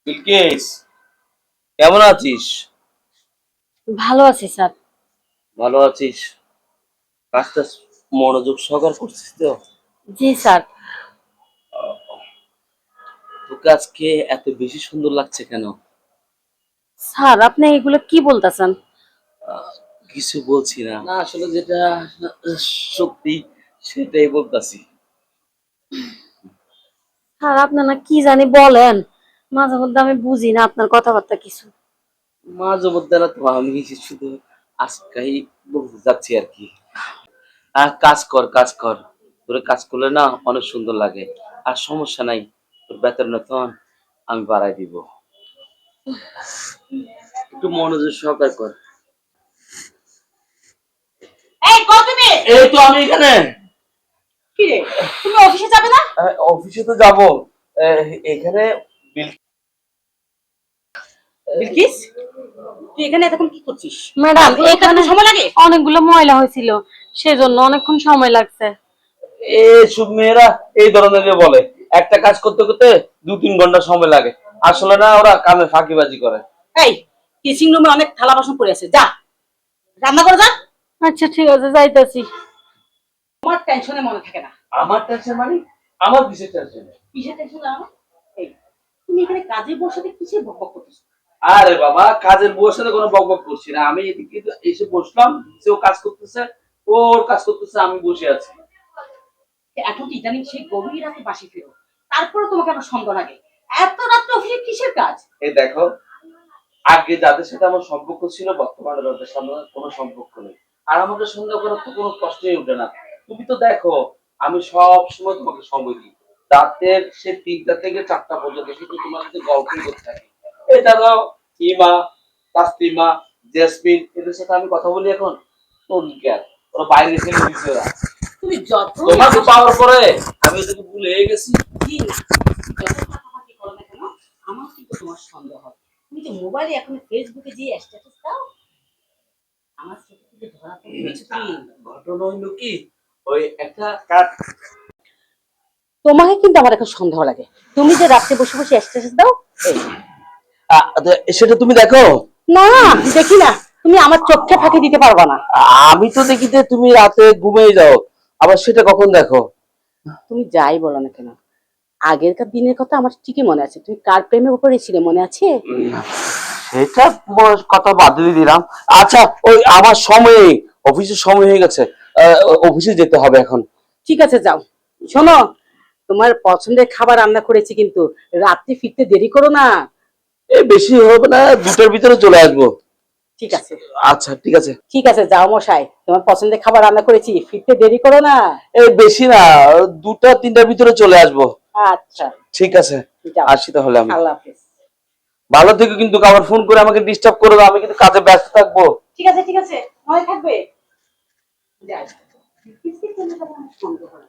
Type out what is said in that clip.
বিলকিস, কেমন আছিস? ভালো আছি স্যার। ভালো আছিস? কাজটা মনোযোগ সহকারে করছিস তো? জি স্যার। তোকে আজকে এত বেশি সুন্দর লাগছে কেন? স্যার আপনি এগুলো কি বলতেছেন? কিছু বলছি না, না আসলে যেটা সত্যি সেটাই বলতাছি। স্যার আপনার না কি জানি বলেন, মাঝে মধ্যে আমি বুঝি না আপনার কথাবার্তা কিছু। মাঝে মধ্যে না তো আমি শুধু আজকেই বলতে যাচ্ছি আর কি। কাজ কর, কাজ কর। তোর কাজ করলে না অনেক সুন্দর লাগে। আর সমস্যা নাই, তোর বেতন নতুন আমি বাড়াই দিব। একটু মনোযোগ সহকারে কর। এই কত তুমি? এই তো আমি এখানে। কি রে, তুমি অফিসে যাবে না? অফিসে তো যাবো। এখানে বিল বিলকিস, তুই এখানে এতক্ষণ কি করছিস? ম্যাডাম এখানে সময় লাগে, অনেকগুলো ময়লা হয়েছিল, সেজন্য অনেকক্ষণ সময় লাগছে। এইসব মেয়েরা এই ধরনের বলে একটা কাজ করতে করতে 2-3 ঘন্টা সময় লাগে। আসলে না ওরা কামে ফাঁকিবাজি করে। এই কিচিং রুমে অনেক থালা বাসন পড়ে আছে, যা রান্না করে যা। আচ্ছা ঠিক আছে, যাইতাছি। তোমার টেনশনে মনে থাকে না। আমার টেনশন মানে? আমার কিসের টেনশন? কিসের টেনশন জানো? এই তুমি এখানে কাজে বসে কিসের বকবক করতেছো? আরে বাবা, কাজের বউয়ের সাথে কোনো বকবক করছি না। আমি এদিকে তো এসে বসলাম, সেও কাজ করতেছে, ওর কাজ করতেছে, আমি বসে আছি। এখন তো ইদানিং সেই গভীর রাতে বাসি ফেরো, তারপরে তোমাকে আমার সন্দেহ লাগে। এত রাত্রে অফিসে কিসের কাজ? এই দেখো, আগে যাদের সাথে আমার সম্পর্ক ছিল বর্তমানে তাদের সাথে কোনো সম্পর্ক নেই। আর আমাকে সন্দেহ করার তো কোনো প্রশ্নই ওঠে না। তুমি তো দেখো, আমি সব সময় তোমাকে সময় দিই। রাতের সে 3টা থেকে 4টা পর্যন্ত শুধু তোমার সাথে গল্পই করতে থাকি। এটা দাও, ইমা, তাসলিমা, জেসমিন, এদের সাথে আমি কথা বলি এখন। কেয়ার ওরা বাইরে ফেলে দিচ্ছে ওরা। তুমি যত তোমাকে পাওয়ার পরে আমি ওদেরকে ভুলে গেছি। কি না, যত ফাঁকাফাঁকি করো না কেন, আমার কিন্তু তোমার সন্দেহ হয়। তুমি যে মোবাইলে এখন ফেসবুকে যে স্ট্যাটাস দাও, আমার চোখে থেকে ধরা পড়েছে কি? ঘটনা হইলো কি, ওই একটা কাজ। তোমাকে কিন্তু আমার এখন সন্দেহ লাগে। তুমি যে রাত্রে বসে বসে স্ট্যাটাস দাও, এই সেটা তুমি দেখো। না দেখি না, তুমি আমার চোখে ফাঁকি দিতে পারবা না। আমি তো দেখি যে তুমি রাতে ঘুমিয়ে যাও, আবার সেটা কখন দেখো? তুমি যাই বলো না কেন, আগেরকার দিনের কথা আমার ঠিকই মনে আছে। তুমি কার প্রেমে পড়েছিলে মনে আছে? সেটা কথা বাদ দিয়ে দিলাম। আচ্ছা, ওই আমার সময়, অফিসের সময় হয়ে গেছে। অফিসে যেতে হবে এখন। ঠিক আছে যাও। শোনো, তোমার পছন্দের খাবার রান্না করেছি, কিন্তু রাত্রি ফিরতে দেরি করো না। এই বেশি হবে না, 2টার ভিতরে চলে আসবো। ঠিক আছে। আচ্ছা ঠিক আছে। ঠিক আছে যাও মশাই, তোমার পছন্দের খাবার রান্না করেছি, ফিরতে দেরি করো না। এই বেশি না, 2টা-3টার ভিতরে চলে আসবো। আচ্ছা ঠিক আছে, যাও। আসি তাহলে আমি। আল্লাহ হাফেজ। ভালো থেকো, কিন্তু আবার ফোন করে আমাকে ডিস্টার্ব করো না, আমি কিন্তু কাজে ব্যস্ত থাকবো। ঠিক আছে ঠিক আছে, মনে থাকবে। যাই, কিসের জন্য তাহলে আমার সন্দেহ হয়?